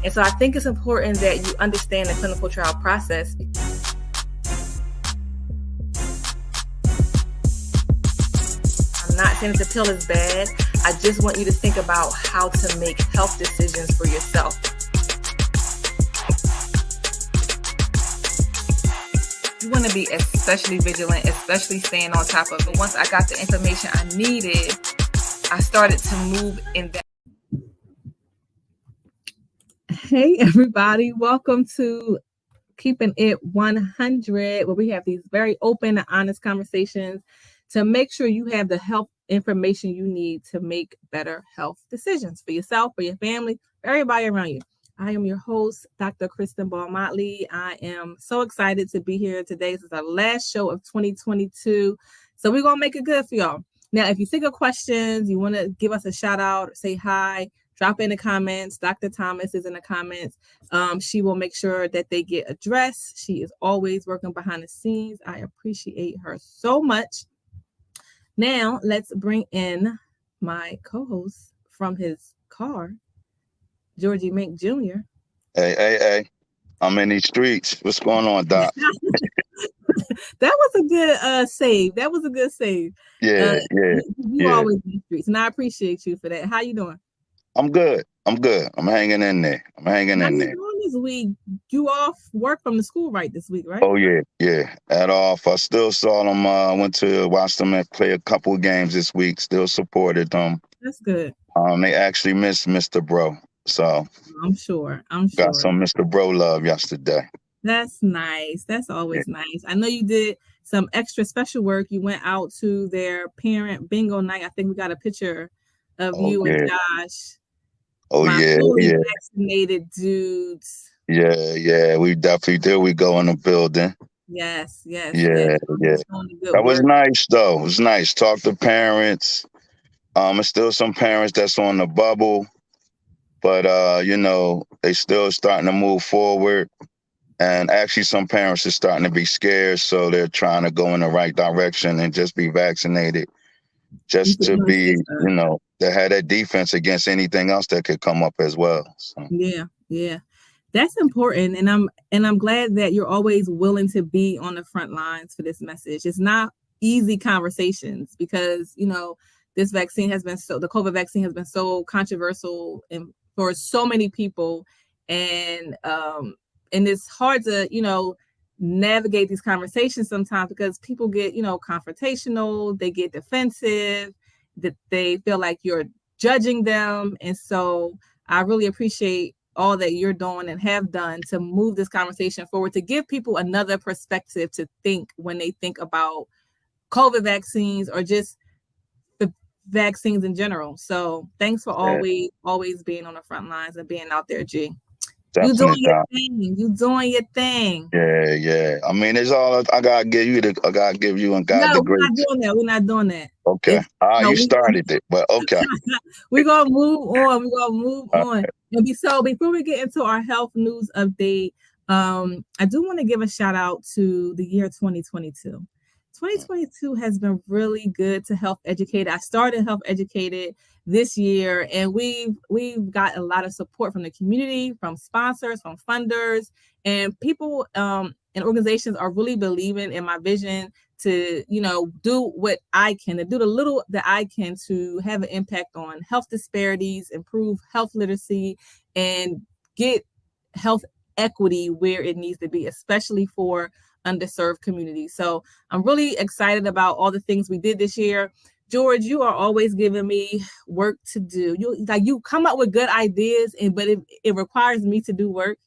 And so I think it's important that you understand the clinical trial process. I'm not saying that the pill is bad. I just want you to think about how to make health decisions for yourself. You want to be especially vigilant, especially staying on top of it. Once I got the information I needed, I started to move in that. Hey, everybody. Welcome to Keeping It 100, where we have these very open and honest conversations to make sure you have the health information you need to make better health decisions for yourself, for your family, for everybody around you. I am your host, Dr. Kristin Motley. I am so excited to be here today. This is our last show of 2022. So we're going to make it good for y'all. Now, if you think of questions, you want to give us a shout out or say hi, drop in the comments. Dr. Thomas is in the comments. She will make sure that they get addressed. She is always working behind the scenes. I appreciate her so much. Now, let's bring in my co-host from his car, Georgie Mink Jr. Hey. I'm in these streets. What's going on, Doc? That was a good save. That was a good save. Yeah. You always in the streets, and I appreciate you for that. How you doing? I'm good. I'm hanging in there. How you doing this week? You off work from the school this week, right? Oh, yeah. At off. I still saw them. Went to watch them play a couple of games this week. Still supported them. That's good. They actually missed Mr. Bro. So I'm sure. Got some Mr. Bro love yesterday. That's nice. That's always nice. I know you did some extra special work. You went out to their parent bingo night. I think we got a picture of you and Josh. Fully vaccinated dudes. Yeah. We definitely did. We go in the building. Yes. Yeah. That was nice, though. It was nice. Talk to parents. There's still some parents that's on the bubble. But, they still starting to move forward. And actually, some parents are starting to be scared. So they're trying to go in the right direction and just be vaccinated. Just to be, they had that defense against anything else that could come up as well. So. Yeah. That's important. And I'm glad that you're always willing to be on the front lines for this message. It's not easy conversations because, this vaccine has been the COVID vaccine has been so controversial and for so many people. And it's hard to, navigate these conversations sometimes because people get, confrontational, they get defensive, that they feel like you're judging them. And so I really appreciate all that you're doing and have done to move this conversation forward, to give people another perspective to think when they think about COVID vaccines or just the vaccines in general. So thanks for always being on the front lines and being out there, G. You doing your thing. Yeah. I mean, it's all I gotta give you. I gotta give you and God the grace. We're not doing that. Okay. You started it, but okay. We're gonna move on. And so before we get into our health news update, I do want to give a shout out to the year 2022. 2022 has been really good to Health Educated. I started Health Educated this year, and we've got a lot of support from the community, from sponsors, from funders, and people and organizations are really believing in my vision to, do what I can, to do the little that I can to have an impact on health disparities, improve health literacy, and get health equity where it needs to be, especially for underserved communities. So I'm really excited about all the things we did this year. George, you are always giving me work to do. You come up with good ideas, but it requires me to do work.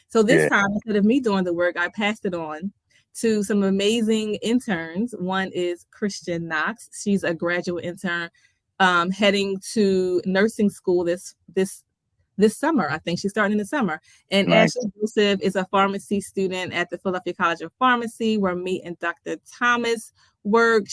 So this time, instead of me doing the work, I passed it on to some amazing interns. One is Kristin Knox. She's a graduate intern heading to nursing school this summer. I think she's starting in the summer. And nice. Ashley Joseph is a pharmacy student at the Philadelphia College of Pharmacy, where me and Dr. Thomas work.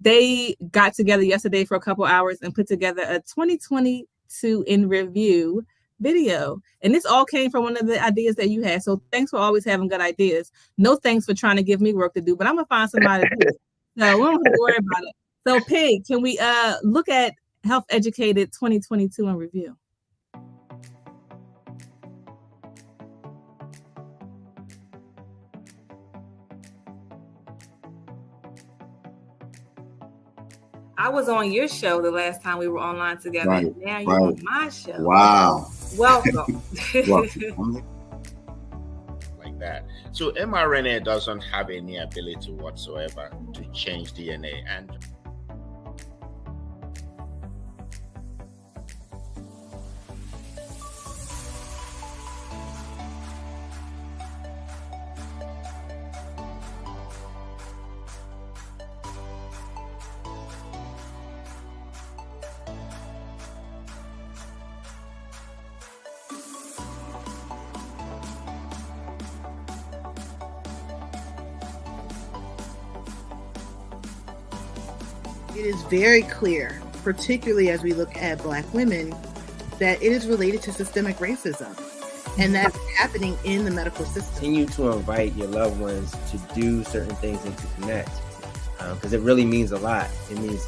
They got together yesterday for a couple hours and put together a 2022 in review video. And this all came from one of the ideas that you had. So thanks for always having good ideas. No thanks for trying to give me work to do, but I'm going to find somebody to do it. So we don't have to worry about it. So Pig, can we look at Health Educated 2022 in review? I was on your show the last time we were online together. Right, and now you're on my show. Wow. Welcome. Like that. So mRNA doesn't have any ability whatsoever to change DNA. And it is very clear, particularly as we look at Black women, that it is related to systemic racism. And that's happening in the medical system. Continue to invite your loved ones to do certain things and to connect, because it really means a lot. It means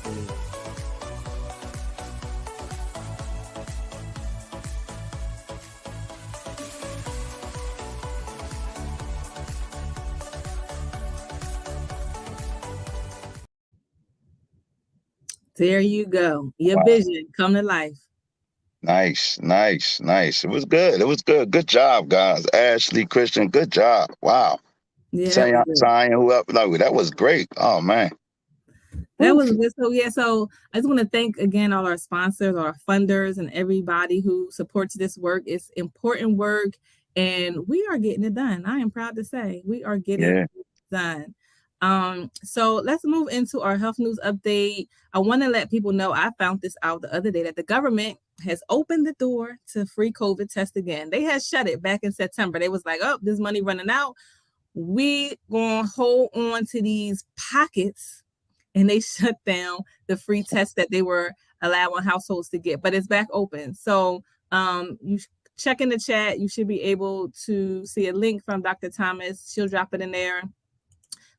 There you go. Your vision come to life. Nice. It was good. Good job, guys. Ashley, Kristin, good job. Wow. Yeah, Sign whoever. Like, that was great. Oh man. That was good. So I just want to thank again all our sponsors, our funders, and everybody who supports this work. It's important work, and we are getting it done. I am proud to say we are getting it done. So let's move into our health news update. I want to let people know I found this out the other day that the government has opened the door to free COVID test again. They had shut it back in September. They was like, oh, this money running out. We gonna hold on to these pockets, and they shut down the free test that they were allowing households to get, but it's back open. So you check in the chat. You should be able to see a link from Dr. Thomas. She'll drop it in there.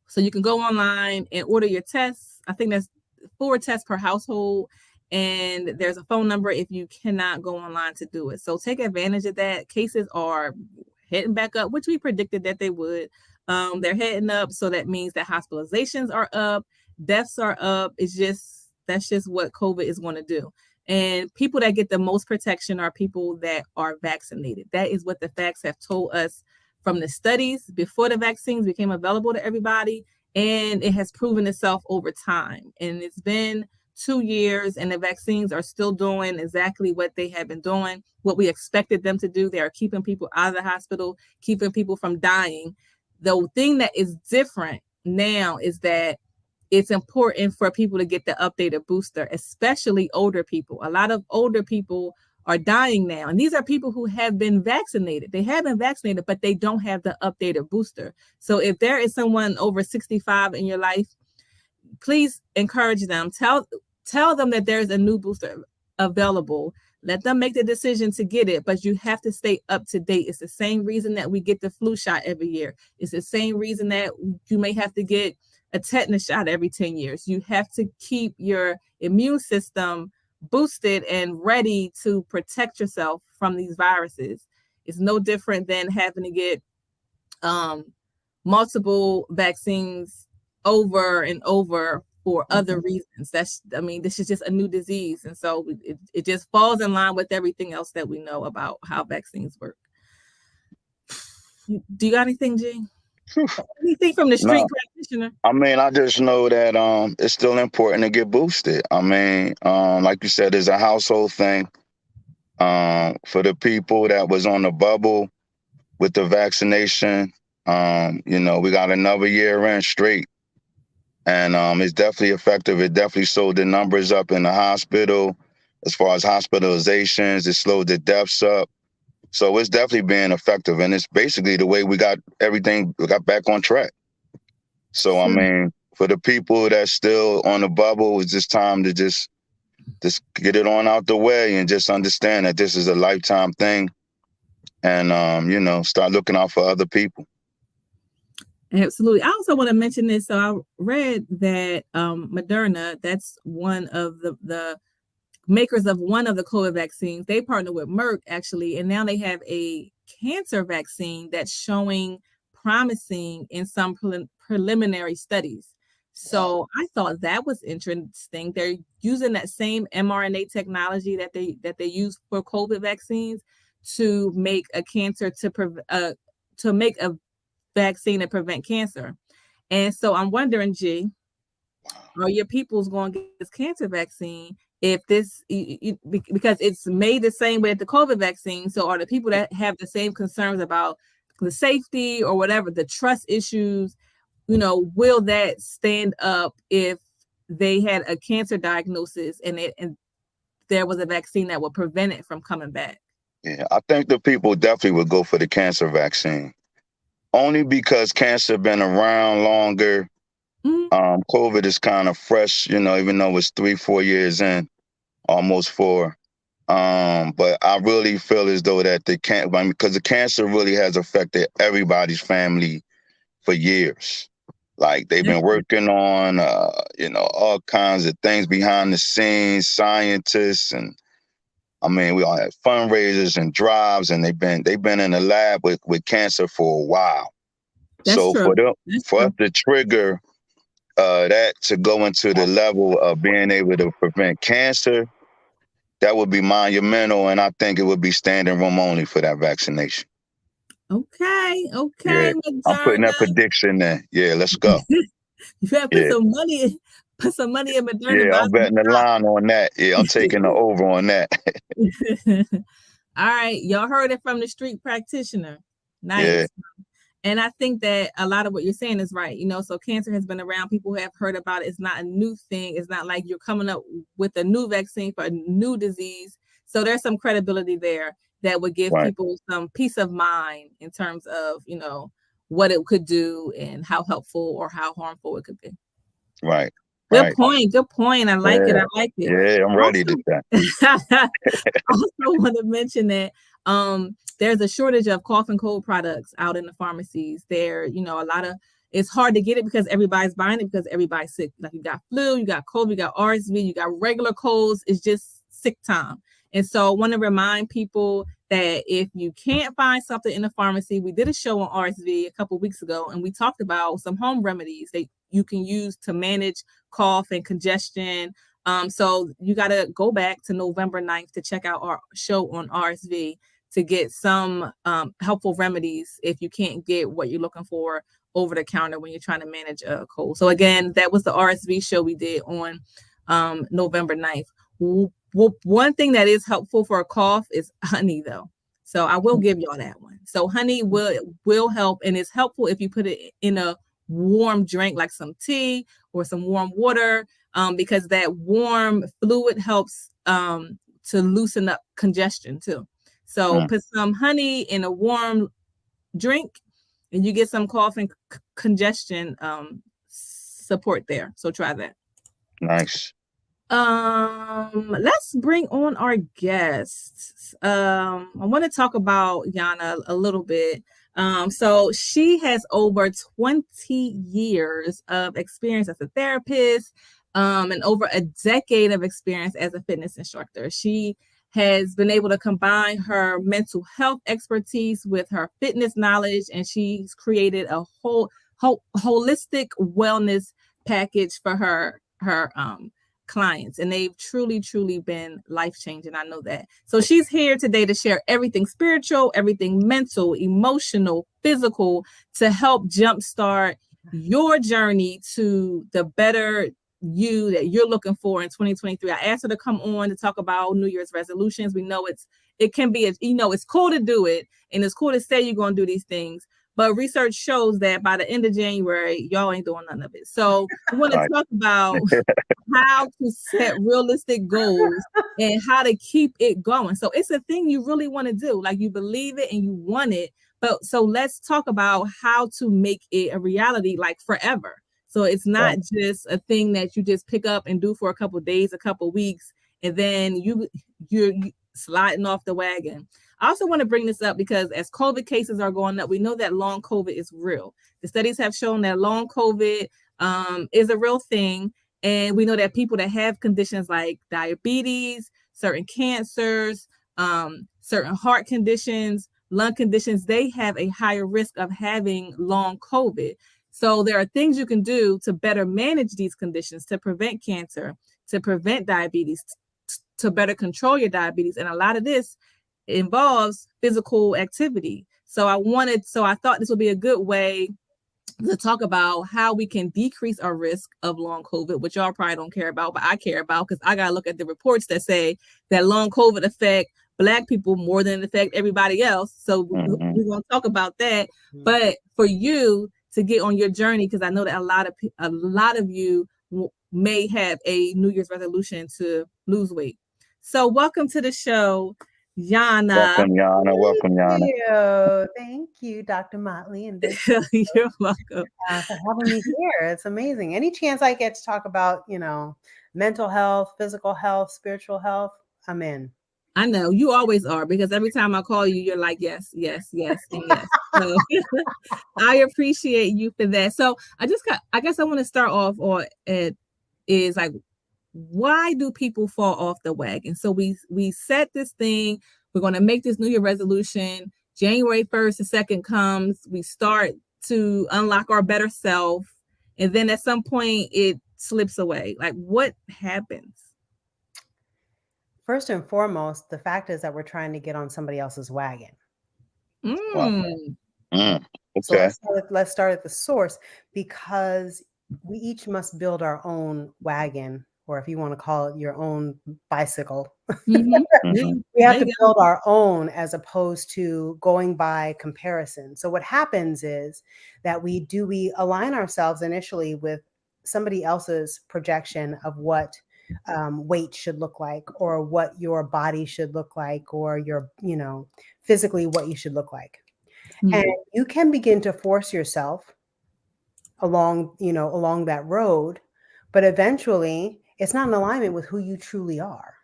So you can go online and order your tests. I think that's 4 tests per household. And there's a phone number if you cannot go online to do it. So take advantage of that. Cases are heading back up, which we predicted that they would. They're heading up. So that means that hospitalizations are up, deaths are up. That's just what COVID is going to do. And people that get the most protection are people that are vaccinated. That is what the facts have told us from the studies before the vaccines became available to everybody, and it has proven itself over time. And it's been 2 years, and the vaccines are still doing exactly what they have been doing, what we expected them to do. They are keeping people out of the hospital, keeping people from dying. The thing that is different now is that it's important for people to get the updated booster, especially older people. A lot of older people are dying now. And these are people who have been vaccinated. They have been vaccinated, but they don't have the updated booster. So if there is someone over 65 in your life, please encourage them. Tell them that there's a new booster available. Let them make the decision to get it, but you have to stay up to date. It's the same reason that we get the flu shot every year. It's the same reason that you may have to get a tetanus shot every 10 years. You have to keep your immune system boosted and ready to protect yourself from these viruses. It's no different than having to get multiple vaccines over and over for other reasons. This is just a new disease. And so it just falls in line with everything else that we know about how vaccines work. Do you got anything, G? Anything from the street practitioner? I mean, I just know that it's still important to get boosted. I mean, like you said, it's a household thing. For the people that was on the bubble with the vaccination, we got another year in straight. And it's definitely effective. It definitely slowed the numbers up in the hospital. As far as hospitalizations, it slowed the deaths up. So it's definitely being effective. And it's basically the way we got back on track. So, I mean, for the people that's still on the bubble, it's just time to just get it on out the way and just understand that this is a lifetime thing. And, start looking out for other people. Absolutely. I also want to mention this. So I read that Moderna, that's one of the makers of one of the COVID vaccines, they partner with Merck actually, and now they have a cancer vaccine that's showing promising in some preliminary studies. So I thought that was interesting. They're using that same mRNA technology that they use for COVID vaccines to make a to make a vaccine to prevent cancer. And so I'm wondering, G, are your people's going to get this cancer vaccine if this, because it's made the same way as the COVID vaccine? So are the people that have the same concerns about the safety or whatever, the trust issues, will that stand up if they had a cancer diagnosis and there was a vaccine that would prevent it from coming back? Yeah, I think the people definitely would go for the cancer vaccine. Only because cancer been around longer. Mm-hmm. COVID is kind of fresh, even though it's 3-4 years in, almost 4. But I really feel as though that because the cancer really has affected everybody's family for years. Like they've been working on, all kinds of things behind the scenes, scientists, and we all had fundraisers and drives, and they've been in the lab with cancer for a while. That's so true. For us to trigger that to go into the level of being able to prevent cancer, that would be monumental, and I think it would be standing room only for that vaccination. Okay, yeah, I'm putting that prediction there. Yeah, let's go. You better put some money in Moderna. Yeah, I'm betting the line on that. Yeah, I'm taking the over on that. All right, y'all heard it from the street practitioner. Nice. Yeah. And I think that a lot of what you're saying is right. So cancer has been around. People have heard about it. It's not a new thing. It's not like you're coming up with a new vaccine for a new disease. So there's some credibility there that would give people some peace of mind in terms of, what it could do and how helpful or how harmful it could be. Right. Good point. I like it. Yeah, I'm ready to that. I also want to mention that there's a shortage of cough and cold products out in the pharmacies. There, it's hard to get it because everybody's buying it because everybody's sick. Like you got flu, you got COVID, you got RSV, you got regular colds. It's just sick time. And so I want to remind people that if you can't find something in the pharmacy, we did a show on RSV a couple of weeks ago, and we talked about some home remedies that you can use to manage cough and congestion. So you got to go back to November 9th to check out our show on RSV to get some helpful remedies if you can't get what you're looking for over the counter when you're trying to manage a cold. So again, that was the RSV show we did on November 9th. One thing that is helpful for a cough is honey, though. So I will give y'all that one. So honey will help, and it's helpful if you put it in a warm drink like some tea or some warm water, because that warm fluid helps to loosen up congestion too. So put some honey in a warm drink and you get some cough and congestion support there. So try that. Nice. Let's bring on our guests. I want to talk about Jana a little bit. So she has over 20 years of experience as a therapist, and over a decade of experience as a fitness instructor. She has been able to combine her mental health expertise with her fitness knowledge, and she's created a holistic wellness package for her clients, and they've truly been life-changing. I know that. So she's here today to share everything spiritual, everything mental, emotional, physical, to help jumpstart your journey to the better you that you're looking for in 2023. I asked her to come on to talk about New Year's resolutions. We know it can be, it's cool to do it, and it's cool to say you're going to do these things, but research shows that by the end of January, y'all ain't doing none of it. So we want to talk about how to set realistic goals and how to keep it going. So it's a thing you really want to do. Like you believe it and you want it. But so let's talk about how to make it a reality, like forever. So it's not just a thing that you just pick up and do for a couple of days, a couple of weeks, and then you're sliding off the wagon. I also want to bring this up because as COVID cases are going up, we know that long COVID is real. The studies have shown that long COVID is a real thing. And we know that people that have conditions like diabetes, certain cancers, certain heart conditions, lung conditions, they have a higher risk of having long COVID. So there are things you can do to better manage these conditions, to prevent cancer, to prevent diabetes, to better control your diabetes. And a lot of this involves physical activity. So I thought this would be a good way to talk about how we can decrease our risk of long COVID, which y'all probably don't care about, but I care about because I got to look at the reports that say that long COVID affect Black people more than it affect everybody else. So we're going to talk about that. But for you to get on your journey, because I know that a lot of you may have a New Year's resolution to lose weight. So welcome to the show, Jana. Welcome, Jana. Welcome, Jana. Thank you, Dr. Motley, and you're welcome for having me here. It's amazing. Any chance I get to talk about, mental health, physical health, spiritual health, I'm in. I know you always are, because every time I call you, you're like, yes, yes, yes, and yes. So I appreciate you for that. So I guess I want to start off is like, why do people fall off the wagon? So we set this thing, we're going to make this New Year resolution. January 1st, the 2nd comes, we start to unlock our better self. And then at some point it slips away. Like, what happens? First and foremost, the fact is that we're trying to get on somebody else's wagon. Okay. So let's start at the source, because we each must build our own wagon, or if you want to call it your own bicycle. We have to build our own, as opposed to going by comparison. So what happens is that we align ourselves initially with somebody else's projection of what weight should look like, or what your body should look like, or your, physically what you should look like. And you can begin to force yourself along that road, but eventually it's not in alignment with who you truly are.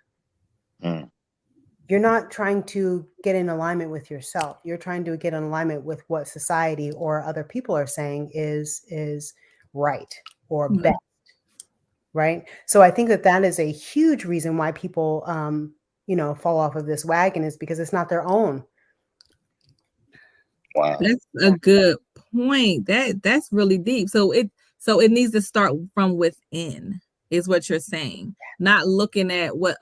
You're not trying to get in alignment with yourself. You're trying to get in alignment with what society or other people are saying is right or best. Right. So I think that is a huge reason why people, fall off of this wagon, is because it's not their own. Wow. That's a good point. That's really deep. So it needs to start from within, is what you're saying. Not looking at what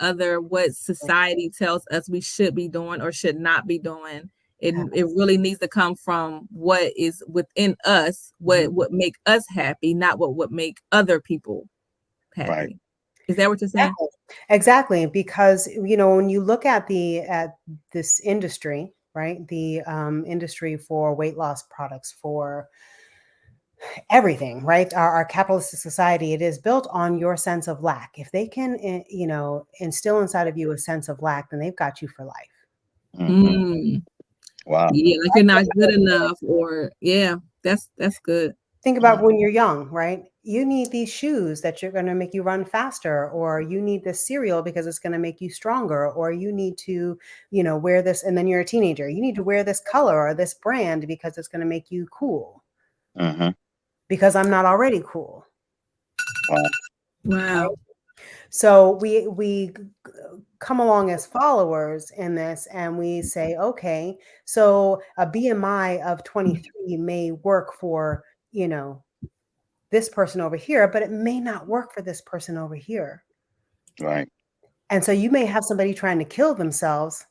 society tells us we should be doing or should not be doing. It really needs to come from what is within us, what would make us happy, not what would make other people happy. Right. Is that what you're saying? Exactly. Because, when you look at this industry, right, the industry for weight loss products, for everything, right, our capitalistic society, it is built on your sense of lack. If they can, instill inside of you a sense of lack, then they've got you for life. Wow. Yeah, like you're not good enough, or that's good. Think about when you're young, right? You need these shoes that you're going to make you run faster, or you need this cereal because it's going to make you stronger, or you need to, wear this. And then you're a teenager. You need to wear this color or this brand because it's going to make you cool. Because I'm not already cool. Wow. So we come along as followers in this, and we say, okay, so a BMI of 23 may work for, this person over here, but it may not work for this person over here. Right. And so you may have somebody trying to kill themselves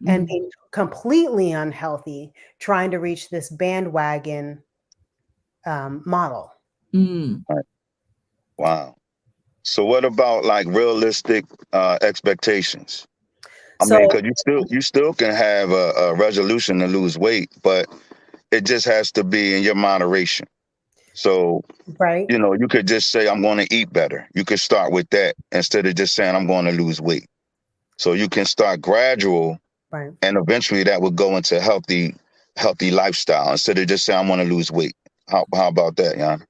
and be completely unhealthy, trying to reach this bandwagon model. Right. Wow. So what about like realistic expectations? I mean, because you still can have a resolution to lose weight, but it just has to be in your moderation. So, right. You could just say, I'm going to eat better. You could start with that instead of just saying, I'm going to lose weight. So you can start gradual, right, and eventually that would go into healthy lifestyle instead of just saying, I want to lose weight. How about that, Jana?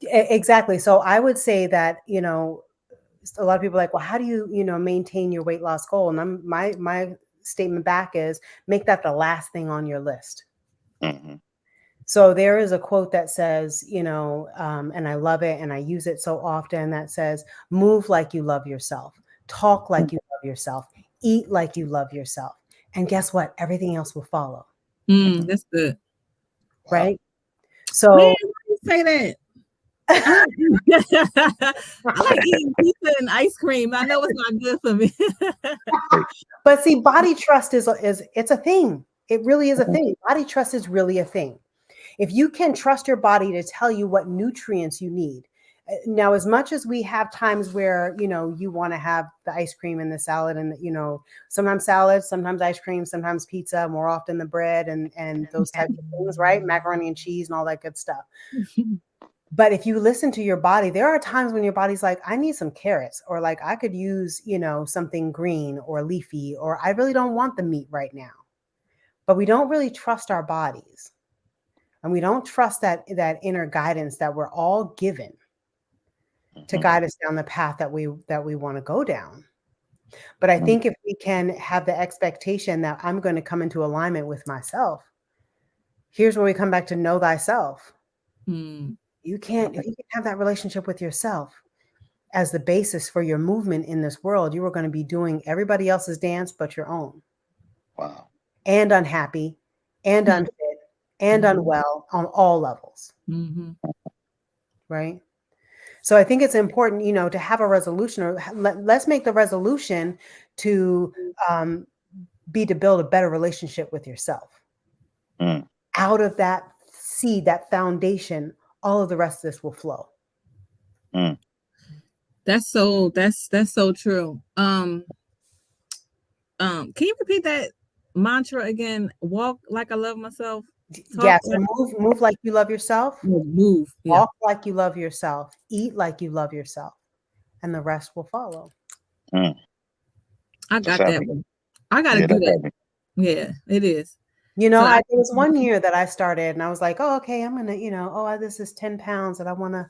Exactly. So I would say that, a lot of people are like, well, how do you, maintain your weight loss goal? And my statement back is, make that the last thing on your list. So there is a quote that says, and I love it, and I use it so often, that says, move like you love yourself, talk like you love yourself, eat like you love yourself. And guess what? Everything else will follow. That's good. Right. So man, why do you say that? I like eating pizza and ice cream. I know it's not good for me. but see, body trust is it's a thing. It really is a thing. Body trust is really a thing. If you can trust your body to tell you what nutrients you need. Now, as much as we have times where, you want to have the ice cream and the salad and, sometimes salad, sometimes ice cream, sometimes pizza, more often the bread and those types of things, right? Macaroni and cheese and all that good stuff. But if you listen to your body, there are times when your body's like, I need some carrots, or like I could use, something green or leafy, or I really don't want the meat right now. But we don't really trust our bodies. And we don't trust that inner guidance that we're all given to guide us down the path that we want to go down. But I think if we can have the expectation that I'm going to come into alignment with myself, here's where we come back to know thyself. You can't, if you can have that relationship with yourself as the basis for your movement in this world, you are going to be doing everybody else's dance but your own. Wow. And unhappy and unfit and unwell on all levels. Right? So I think it's important, to have a resolution, or let's make the resolution to be to build a better relationship with yourself. Out of that seed, that foundation, all of the rest of this will flow. That's so true. Can you repeat that mantra again? Walk like I love myself. Yeah, so move like you love yourself. Move. Walk like you love yourself. Eat like you love yourself. And the rest will follow. I got that one. I got to do that. Yeah, it is. There was one year that I started and I was like, oh, okay, I'm going to, this is 10 pounds that I'm going to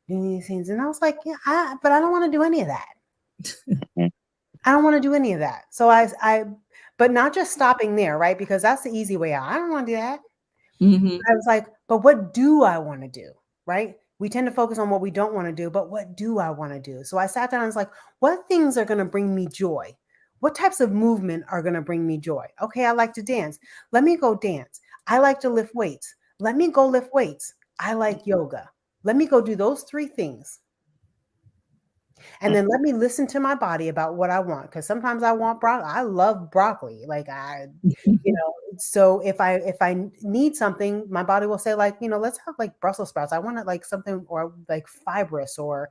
do these things. And I was like, yeah, but I don't want to do any of that. I don't want to do any of that. So but not just stopping there, right? Because that's the easy way out. I don't want to do that. I was like, but what do I want to do? Right? We tend to focus on what we don't want to do, but what do I want to do? So I sat down and was like, what things are going to bring me joy? What types of movement are going to bring me joy? Okay, I like to dance. Let me go dance. I like to lift weights. Let me go lift weights. I like yoga. Let me go do those 3 things. And then let me listen to my body about what I want. Because sometimes I want broccoli. I love broccoli. Like so if I need something, my body will say like, let's have like Brussels sprouts. I want it like something or like fibrous or,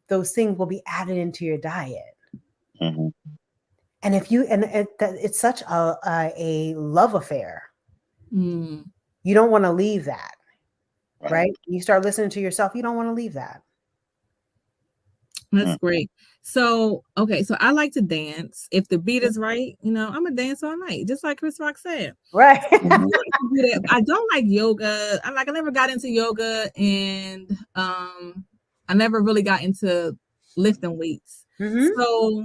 those things will be added into your diet. And it's such a love affair. You don't want to leave that. Right? You start listening to yourself. You don't want to leave that. That's great. So, okay. So I like to dance. If the beat is right, I'm going to dance all night. Just like Chris Rock said. Right. I don't like yoga. I never got into yoga and I never really got into lifting weights. So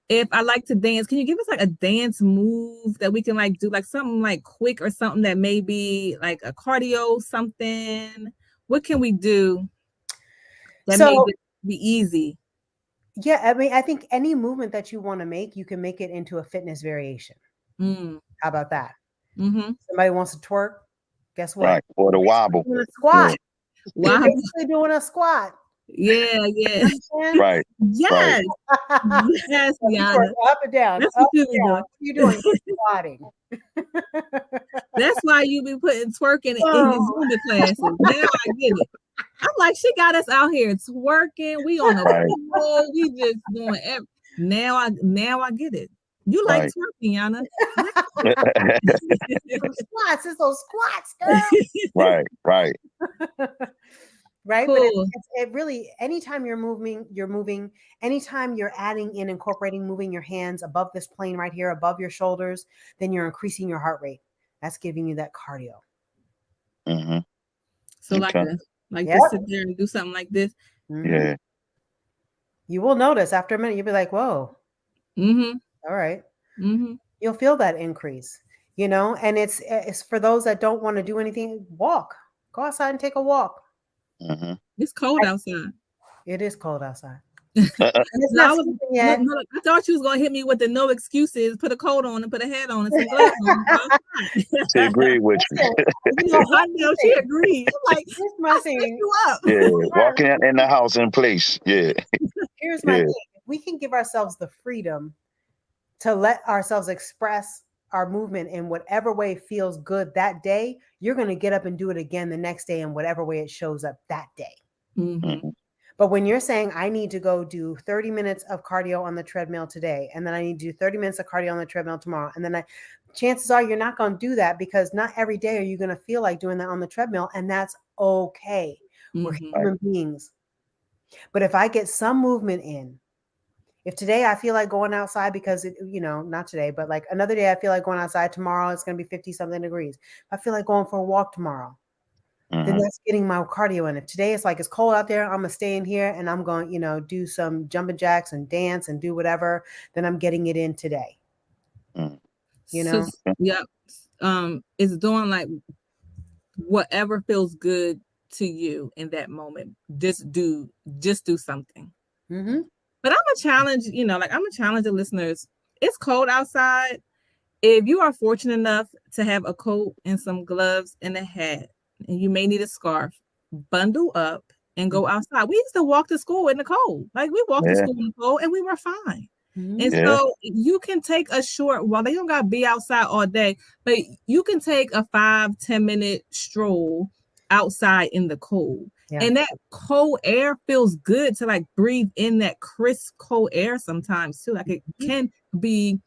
if I like to dance, can you give us like a dance move that we can like do like something like quick or something that may be like a cardio something? What can we do that may be easy? Yeah, I mean, I think any movement that you want to make, you can make it into a fitness variation. How about that? Somebody wants to twerk, guess what? Right, or the wobble. Doing a squat. You're basically doing a squat. Yeah. Right. Yes. Right. Yes, Jana. Up and down. That's what you be doing. What are you doing? Squatting. That's why you be putting twerking in his Zumba classes. Now I get it. I'm like, she got us out here twerking. We on a pool. We just doing now I get it. You like twerking, Jana. Squats. It's those squats, girl. Right. Right. Cool. But it really, anytime you're moving, anytime you're adding in, incorporating, moving your hands above this plane right here, above your shoulders, then you're increasing your heart rate. That's giving you that cardio. So just sit there and do something like this. Yeah. You will notice after a minute, you'll be like, whoa. All right. You'll feel that increase, and it's for those that don't want to do anything, walk. Go outside and take a walk. It's cold outside. It is cold outside. I thought you was gonna hit me with the no excuses. Put a coat on and put a hat on and some gloves on. She agreed with you. I know she agreed. I'm like, here's my thing. You up. Yeah, walking in the house in place. Yeah. Here's my thing. We can give ourselves the freedom to let ourselves express our movement in whatever way feels good that day. You're going to get up and do it again the next day in whatever way it shows up that day. Mm-hmm. But when you're saying I need to go do 30 minutes of cardio on the treadmill today, and then I need to do 30 minutes of cardio on the treadmill tomorrow, and then chances are you're not going to do that, because not every day are you going to feel like doing that on the treadmill, and that's okay. Mm-hmm. We're human beings. But if I get some movement in, if today I feel like going outside because not today, but like another day I feel like going outside, tomorrow it's going to be 50 something degrees. If I feel like going for a walk tomorrow, then that's getting my cardio in. If today it's like it's cold out there, I'm gonna stay in here and I'm going, do some jumping jacks and dance and do whatever, then I'm getting it in today. So, it's doing like whatever feels good to you in that moment. Just do something. Mm-hmm. But I'm gonna challenge, I'm gonna challenge the listeners. It's cold outside. If you are fortunate enough to have a coat and some gloves and a hat, and you may need a scarf, bundle up and go outside. We used to walk to school in the cold. Like we walked to school in the cold and we were fine. And so you can take a short while they don't got to be outside all day, but you can take a 5-10 minute stroll outside in the cold. Yeah. And that cold air feels good to like breathe in that crisp cold air sometimes too. Like it can be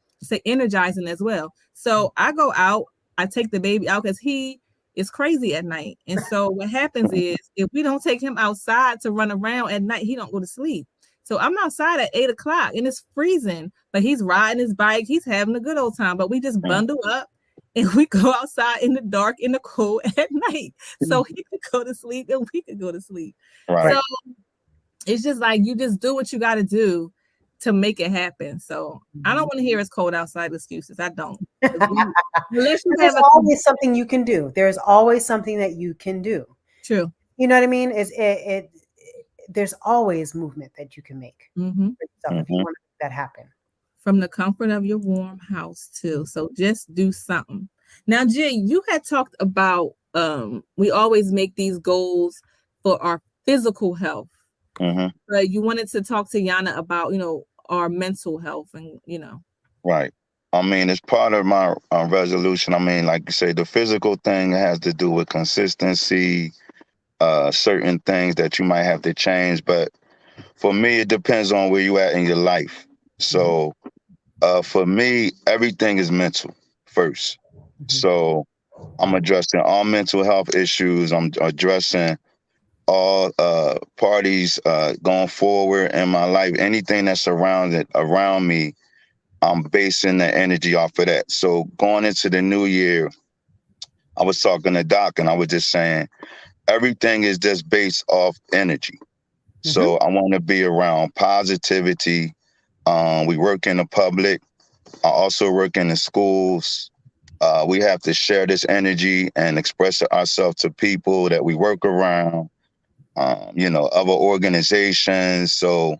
energizing as well. So I go out, I take the baby out because he is crazy at night. And so what happens is if we don't take him outside to run around at night, he don't go to sleep. So I'm outside at 8:00 and it's freezing, but he's riding his bike. He's having a good old time, but we just bundle up and we go outside in the dark, in the cold at night. So he could go to sleep and we could go to sleep. Right. So it's just like, you just do what you got to do to make it happen. So I don't want to hear it's cold outside excuses. I don't. There's always something you can do. There's always something that you can do. True. You know what I mean? There's always movement that you can make for yourself if you want to make that happen. From the comfort of your warm house too. So just do something. Now, Jen, you had talked about we always make these goals for our physical health. But you wanted to talk to Jana about, our mental health and, Right. I mean, it's part of my resolution. I mean, like you say, the physical thing has to do with consistency, certain things that you might have to change. But for me, it depends on where you at in your life. So for me, everything is mental first. So I'm addressing all mental health issues. I'm addressing all parties going forward in my life. Anything that's around me, I'm basing the energy off of that. So going into the new year, I was talking to Doc and I was just saying, everything is just based off energy. So I want to be around positivity. We work in the public. I also work in the schools. We have to share this energy and express ourselves to people that we work around, other organizations. So,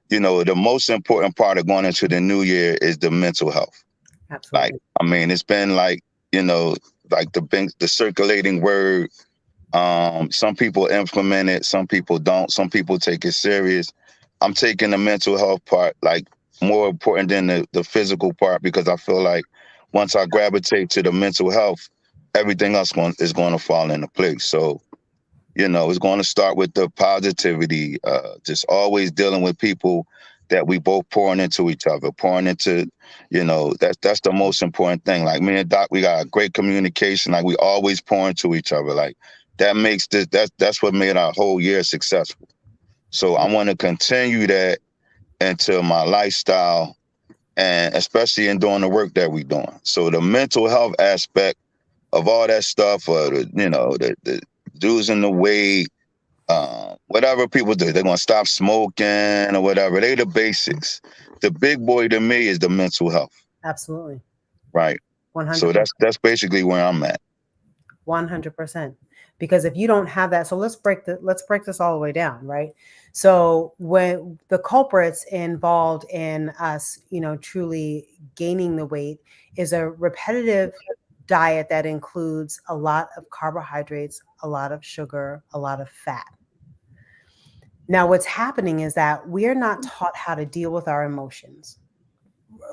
the most important part of going into the new year is the mental health. Absolutely. It's been like the circulating word. Some people implement it, some people don't, some people take it serious. I'm taking the mental health part like more important than the physical part, because I feel like once I gravitate to the mental health, everything else is going to fall into place. So, it's going to start with the positivity, just always dealing with people that we both pouring into each other, that's the most important thing. Like me and Doc, we got great communication. Like we always pour into each other. Like that makes that's what made our whole year successful. So I want to continue that into my lifestyle, and especially in doing the work that we're doing. So the mental health aspect of all that stuff, the losing the weight, whatever people do, they're going to stop smoking or whatever. They the basics. The big boy to me is the mental health. Absolutely. Right. 100%. So that's basically where I'm at. 100%. Because if you don't have that, so let's break this all the way down, right? So when the culprits involved in us, truly gaining the weight is a repetitive diet that includes a lot of carbohydrates, a lot of sugar, a lot of fat. Now, what's happening is that we're not taught how to deal with our emotions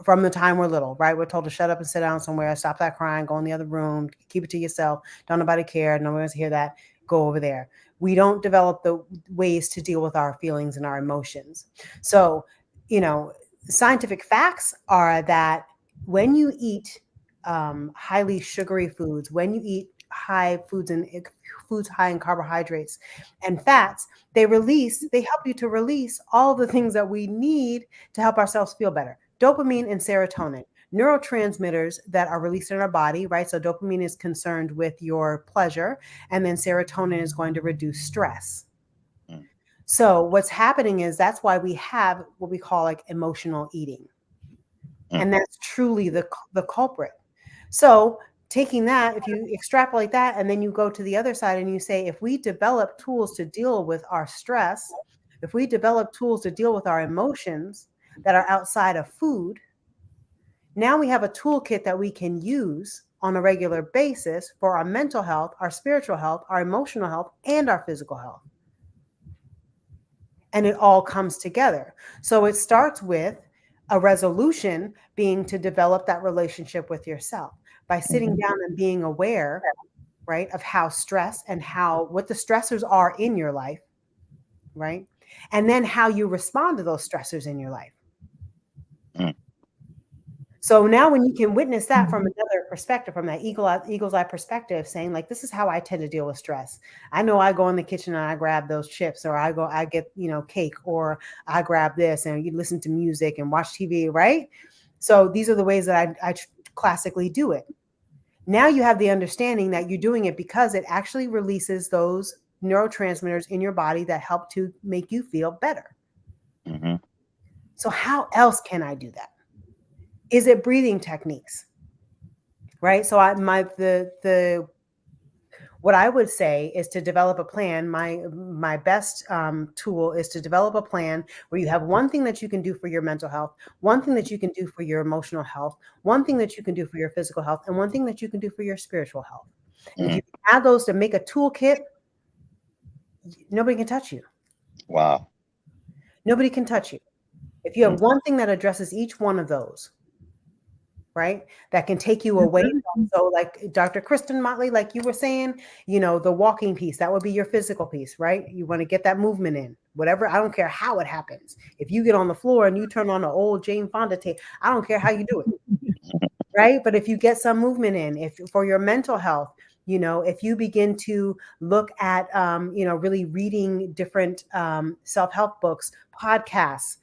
from the time we're little, right? We're told to shut up and sit down somewhere, stop that crying, go in the other room, keep it to yourself. Don't nobody care. No one wants to hear that. Go over there. We don't develop the ways to deal with our feelings and our emotions. So, scientific facts are that when you eat highly sugary foods, when you eat foods high in carbohydrates and fats, they help you to release all the things that we need to help ourselves feel better. Dopamine and serotonin, neurotransmitters that are released in our body, right? So dopamine is concerned with your pleasure, and then serotonin is going to reduce stress. So what's happening is that's why we have what we call like emotional eating. And that's truly the culprit. So taking that, if you extrapolate that, and then you go to the other side and you say, if we develop tools to deal with our stress, if we develop tools to deal with our emotions that are outside of food, now we have a toolkit that we can use on a regular basis for our mental health, our spiritual health, our emotional health, and our physical health. And it all comes together. So it starts with a resolution being to develop that relationship with yourself by sitting down and being aware, right, of how stress and what the stressors are in your life, right? And then how you respond to those stressors in your life. So now when you can witness that from another perspective, from that eagle's eye perspective, saying like, this is how I tend to deal with stress. I know I go in the kitchen and I grab those chips, or I get, cake, or I grab this, and you listen to music and watch TV, right? So these are the ways that I classically do it. Now you have the understanding that you're doing it because it actually releases those neurotransmitters in your body that help to make you feel better. Mm-hmm. So how else can I do that? Is it breathing techniques? Right? So what I would say is to develop a plan. My best tool is to develop a plan where you have one thing that you can do for your mental health, one thing that you can do for your emotional health, one thing that you can do for your physical health, and one thing that you can do for your spiritual health. And if you add those to make a toolkit, nobody can touch you. Wow. Nobody can touch you. If you have one thing that addresses each one of those, right, that can take you away from, so like Dr. Kristin Motley, like you were saying, the walking piece, that would be your physical piece, right? You want to get that movement in, whatever. I don't care how it happens. If you get on the floor and you turn on the old Jane Fonda tape, I don't care how you do it, right? But if you get some movement in, if for your mental health, if you begin to look at, really reading different self-help books, podcasts,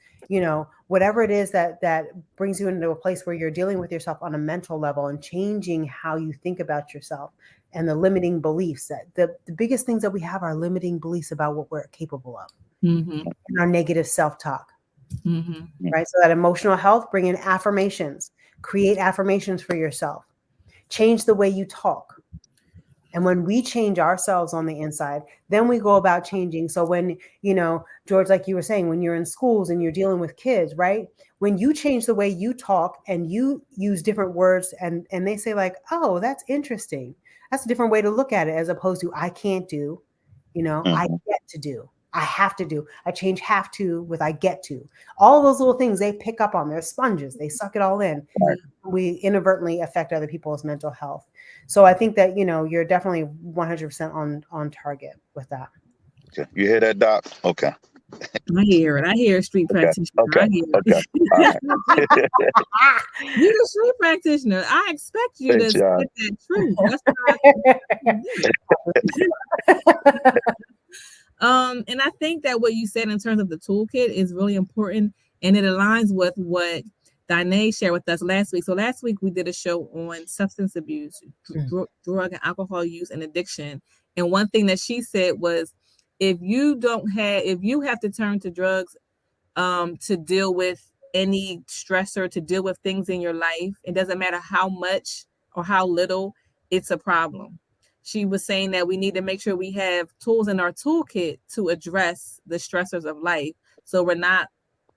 whatever it is that brings you into a place where you're dealing with yourself on a mental level and changing how you think about yourself and the limiting beliefs, that the biggest things that we have are limiting beliefs about what we're capable of, and our negative self-talk, right? So that emotional health, bring in affirmations, create affirmations for yourself, change the way you talk. And when we change ourselves on the inside, then we go about changing. So when, George, like you were saying, when you're in schools and you're dealing with kids, right? When you change the way you talk and you use different words and they say like, oh, that's interesting. That's a different way to look at it, as opposed to I can't do, I get to do. I have to do. I change have to with I get to. All those little things they pick up on. They're sponges. They suck it all in. Right. We inadvertently affect other people's mental health. So I think that, you're definitely 100% on target with that. Okay. You hear that, Doc? Okay. I hear it. I hear street practitioner. Okay. I hear it. Right. You're a street practitioner. I expect you to spit that truth. That's and I think that what you said in terms of the toolkit is really important, and it aligns with what Danae shared with us last week. So last week we did a show on substance abuse, drug and alcohol use, and addiction. And one thing that she said was, if you have to turn to drugs to deal with any stressor, to deal with things in your life, it doesn't matter how much or how little, it's a problem. she was saying that we need to make sure we have tools in our toolkit to address the stressors of life. So we're not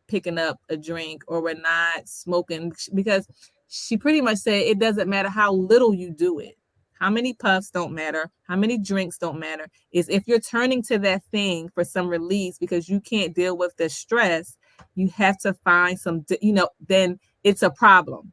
picking up a drink or we're not smoking, because she pretty much said it doesn't matter how little you do it. How many puffs don't matter. How many drinks don't matter. Is if you're turning to that thing for some release because you can't deal with the stress, you have to find some, then it's a problem.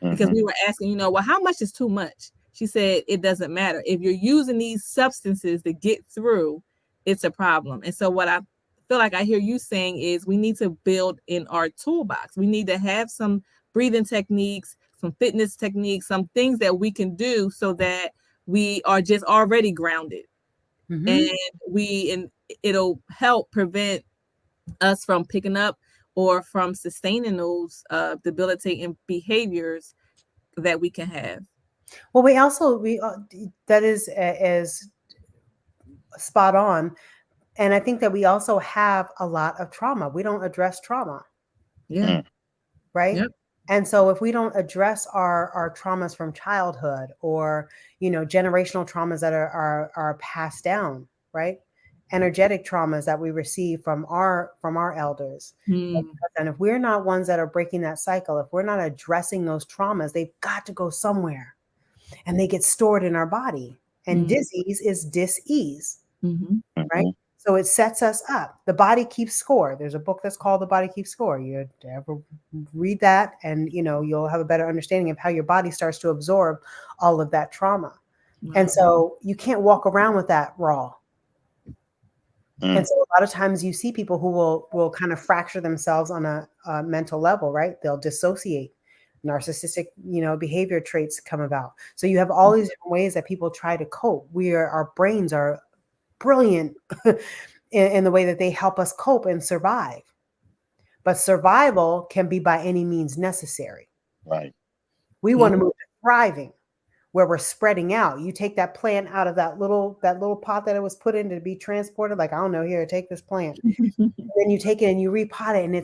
Because we were asking, well, how much is too much? She said, it doesn't matter. If you're using these substances to get through, it's a problem. And so what I feel like I hear you saying is we need to build in our toolbox. We need to have some breathing techniques, some fitness techniques, some things that we can do so that we are just already grounded. And it'll help prevent us from picking up or from sustaining those debilitating behaviors that we can have. Well, that is as spot on. And I think that we also have a lot of trauma. We don't address trauma. Yeah. Right. Yep. And so if we don't address our traumas from childhood or, generational traumas that are passed down, right? Energetic traumas that we receive from our elders. And if we're not ones that are breaking that cycle, if we're not addressing those traumas, they've got to go somewhere and they get stored in our body. And disease is dis-ease, right? So it sets us up. The body keeps score. There's a book that's called The Body Keeps Score. You ever read that and, you'll have a better understanding of how your body starts to absorb all of that trauma. And so you can't walk around with that raw. And so a lot of times you see people who will kind of fracture themselves on a mental level, right? They'll dissociate. Narcissistic, behavior traits come about. So you have all these different ways that people try to cope. Our brains are brilliant in the way that they help us cope and survive. But survival can be by any means necessary. Right. We want to move to thriving, where we're spreading out. You take that plant out of that little pot that it was put in to be transported. Like, I don't know, here, take this plant. Then you take it and you repot it, and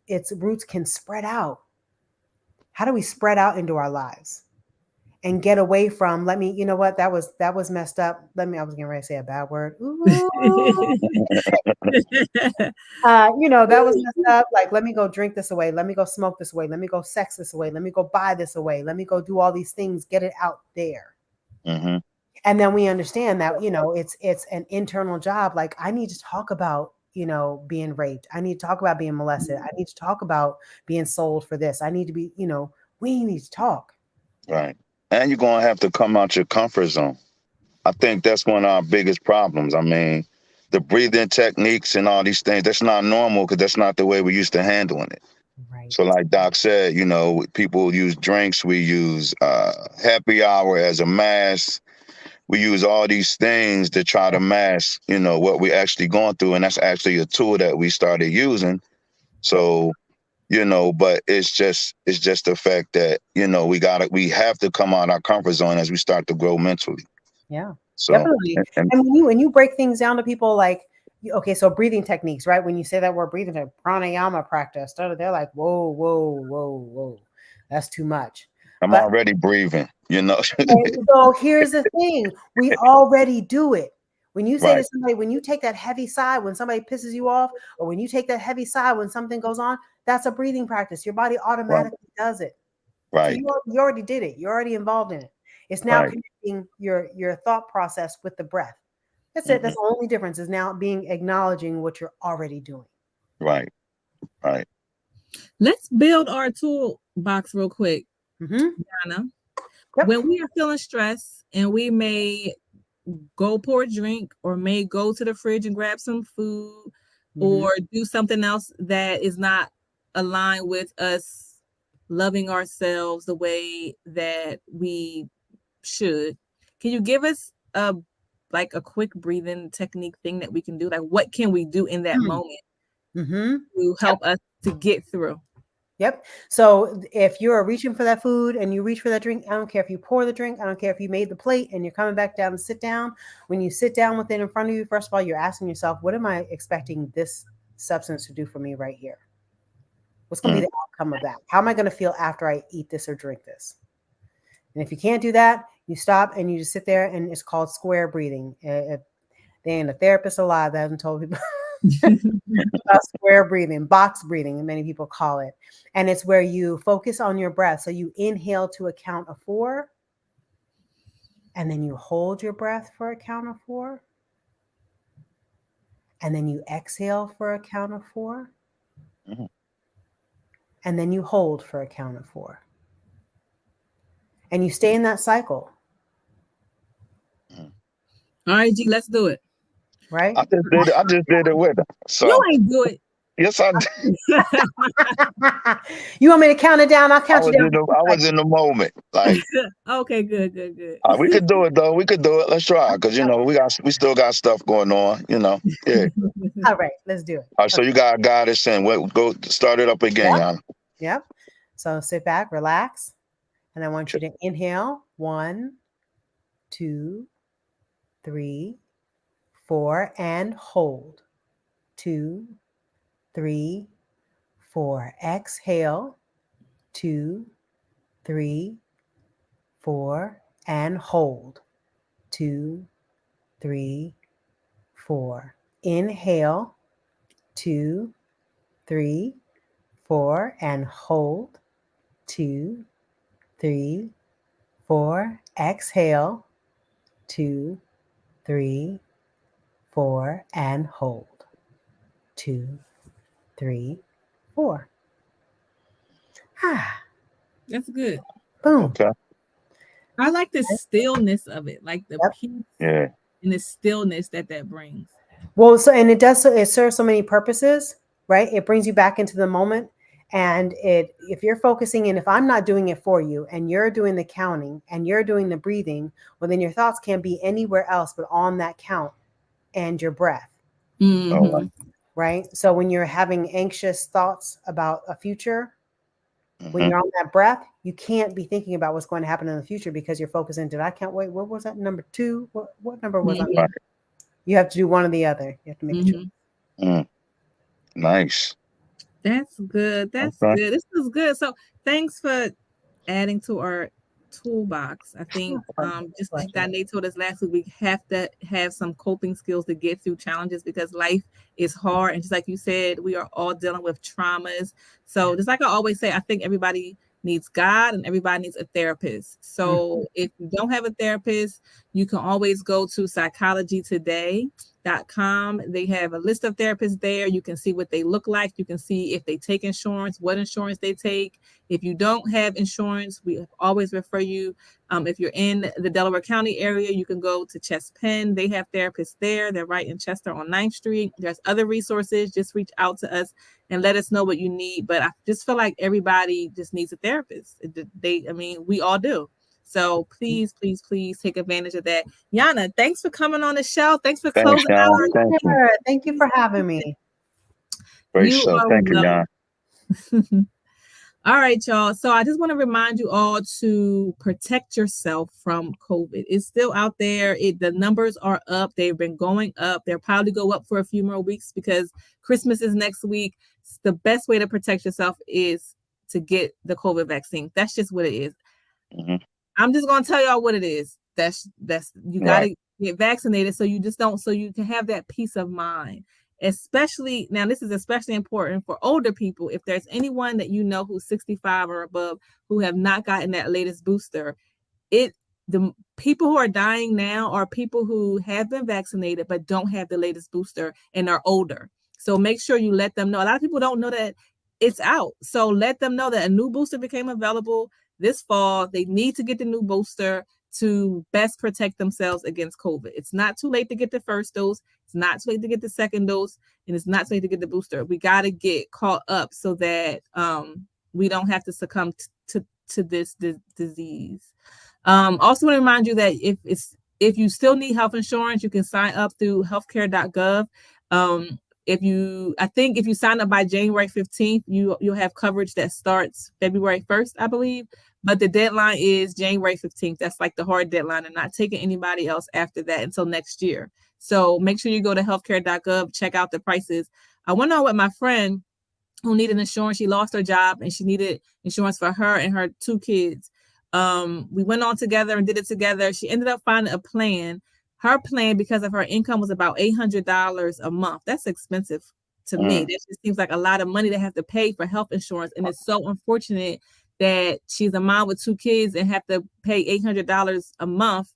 its roots can spread out. How do we spread out into our lives and get away from, that was messed up. I was getting ready to say a bad word. That was messed up. Like, let me go drink this away. Let me go smoke this away. Let me go sex this away. Let me go buy this away. Let me go do all these things, get it out there. And then we understand that, it's an internal job. Like, I need to talk about, being raped. I need to talk about being molested. I need to talk about being sold for this. I need to be, we need to talk. Right. And you're going to have to come out your comfort zone. I think that's one of our biggest problems. I mean, the breathing techniques and all these things, that's not normal because that's not the way we used to handling it. Right. So like Doc said, people use drinks. We use happy hour as a mask. We use all these things to try to mask, what we're actually going through. And that's actually a tool that we started using. So, but it's just the fact that, we have to come out our comfort zone as we start to grow mentally. Yeah, so, definitely. And when you break things down to people, like, okay, so breathing techniques, right? When you say that word breathing, like pranayama practice, they're like, whoa, that's too much. I'm already breathing, So here's the thing. We already do it. When you say to somebody, when you take that heavy sigh, when somebody pisses you off, or when you take that heavy sigh when something goes on, that's a breathing practice. Your body automatically does it. Right. So you already did it. You're already involved in it. It's now connecting your thought process with the breath. That's it. That's the only difference, is now acknowledging what you're already doing. Right. Let's build our toolbox real quick. Jana. Yep. When we are feeling stressed and we may go pour a drink or may go to the fridge and grab some food or do something else that is not aligned with us loving ourselves the way that we should, can you give us a quick breathing technique thing that we can do? Like, what can we do in that moment to help us to get through? Yep. So if you're reaching for that food and you reach for that drink, I don't care if you pour the drink, I don't care if you made the plate and you're coming back down to sit down. When you sit down with it in front of you, first of all, you're asking yourself, what am I expecting this substance to do for me right here? What's going to be the outcome of that? How am I going to feel after I eat this or drink this? And if you can't do that, You stop and you just sit there, and it's called square breathing. There ain't a therapist alive that hasn't told people about square breathing, box breathing, and many people call it. And it's where you focus on your breath. So you inhale to a count of 4, and then you hold your breath for a count of 4. And then you exhale for a count of 4. Mhm. And then you hold for a count of 4. And you stay in that cycle. All right, G, let's do it. Right? I just did it with her. So You ain't do it. yes, I did. You want me to count it down? I'll count you down. I was in the moment. Like, Okay, good. we could do it though. We could do it. Let's try, because we still got stuff going on. Yeah. All right, let's do it. All right, so you got to guide us in. Go start it up again, Jana. Yep. So sit back, relax, and I want you to inhale 1, 2, 3, 4, and hold 2, 3, 4. Exhale 2, 3, 4, and hold 2, 3, 4. Inhale 2, 3, 4, and hold 2, 3, 4. Exhale 2, 3, 4, and hold 2, 3, 4. That's good. Boom. Okay. I like the stillness of it, like the peace Yeah. and the stillness that brings. Well, it serves so many purposes, right? It brings you back into the moment. And if you're focusing in, if I'm not doing it for you and you're doing the counting and you're doing the breathing, well, then your thoughts can't be anywhere else but on that count and your breath. Mm-hmm. Right? So when you're having anxious thoughts about a future, Mm-hmm. when you're on that breath, you can't be thinking about what's going to happen in the future because you're focusing. Did I count? Wait, what was that? Number 2? What number was Mm-hmm. that? You have to do one or the other. You have to make a choice. Nice. That's good. That's Okay. good. This is good. So thanks for adding to our toolbox. I think just like Nate told us last week, we have to have some coping skills to get through challenges because life is hard. And just like you said, we are all dealing with traumas. So just like I always say, I think everybody needs God and everybody needs a therapist. So if you don't have a therapist, you can always go to psychologytoday.com. They have a list of therapists there. You can see what they look like. You can see if they take insurance, what insurance they take. If you don't have insurance, we always refer you. If you're in the Delaware County area, you can go to Chest Penn. They have therapists there. They're right in Chester on 9th Street. There's other resources. Just reach out to us and let us know what you need. But I just feel like everybody just needs a therapist. We all do. So please take advantage of that. Jana, thanks for coming on the show. Thanks for closing out. Thank you for having me. Great show. Thank you, Jana. All right, y'all. So I just want to remind you all to protect yourself from COVID. It's still out there. The numbers are up. They've been going up. They'll probably go up for a few more weeks because Christmas is next week. The best way to protect yourself is to get the COVID vaccine. That's just what it is. Mm-hmm. I'm just going to tell y'all what it is. That's you got to get vaccinated so you can have that peace of mind. Especially now, this is especially important for older people. If there's anyone that you know who's 65 or above who have not gotten that latest booster, the people who are dying now are people who have been vaccinated but don't have the latest booster and are older. So make sure you let them know. A lot of people don't know that it's out. So let them know that a new booster became available this fall. They need to get the new booster to best protect themselves against COVID. It's not too late to get the first dose. It's not too late to get the second dose. And it's not too late to get the booster. We got to get caught up so that we don't have to succumb to this disease. Also want to remind you that if you still need health insurance, you can sign up through healthcare.gov. If you sign up by January 15th, you'll have coverage that starts February 1st, I believe. But the deadline is January 15th. That's like the hard deadline. And not taking anybody else after that until next year. So make sure you go to healthcare.gov, check out the prices. I went on with my friend who needed insurance. She lost her job and she needed insurance for her and her 2 kids. We went on together and did it together. She ended up finding a plan. Her plan, because of her income, was about $800 a month. That's expensive to me. That just seems like a lot of money to have to pay for health insurance. And it's so unfortunate that she's a mom with 2 kids and have to pay $800 a month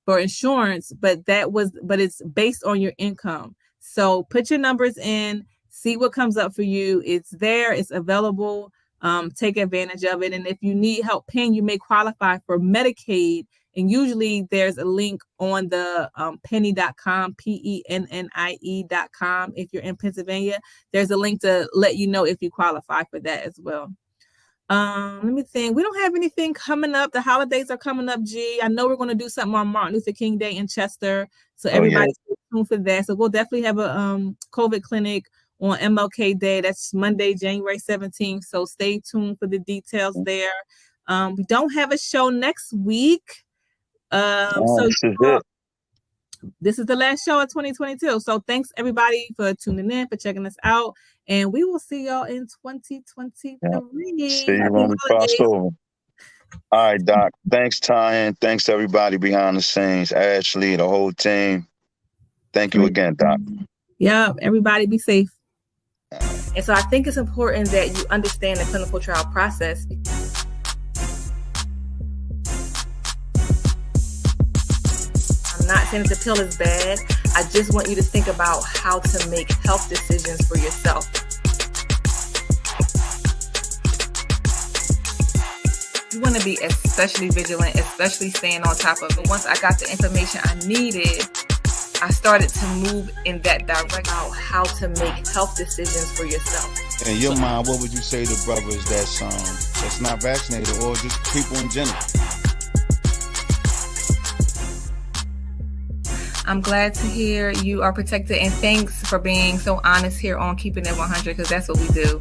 for insurance. But it's based on your income. So put your numbers in, see what comes up for you. It's there, it's available. Take advantage of it. And if you need help paying, you may qualify for Medicaid. And usually there's a link on the penny.com, pennie.com. If you're in Pennsylvania, there's a link to let you know if you qualify for that as well. Let me think. We don't have anything coming up. The holidays are coming up, G. I know we're going to do something on Martin Luther King Day in Chester. So everybody's tuned for that. So we'll definitely have a COVID clinic on MLK Day. That's Monday, January 17th. So stay tuned for the details there. We don't have a show next week. This is the last show of 2022. So thanks everybody for tuning in, for checking us out. And we will see y'all in 2023. See you when we cross over. All right, Doc. Thanks, Tyan. Thanks to everybody behind the scenes. Ashley, the whole team. Thank you again, Doc. Yeah, everybody be safe. And so I think it's important that you understand the clinical trial process. I'm not saying that the pill is bad. I just want you to think about how to make health decisions for yourself. You want to be especially vigilant, especially staying on top of it. Once I got the information I needed, I started to move in that direction, how to make health decisions for yourself. In your mind, what would you say to brothers that's not vaccinated or just people in general? I'm glad to hear you are protected, and thanks for being so honest here on Keeping It 100, because that's what we do.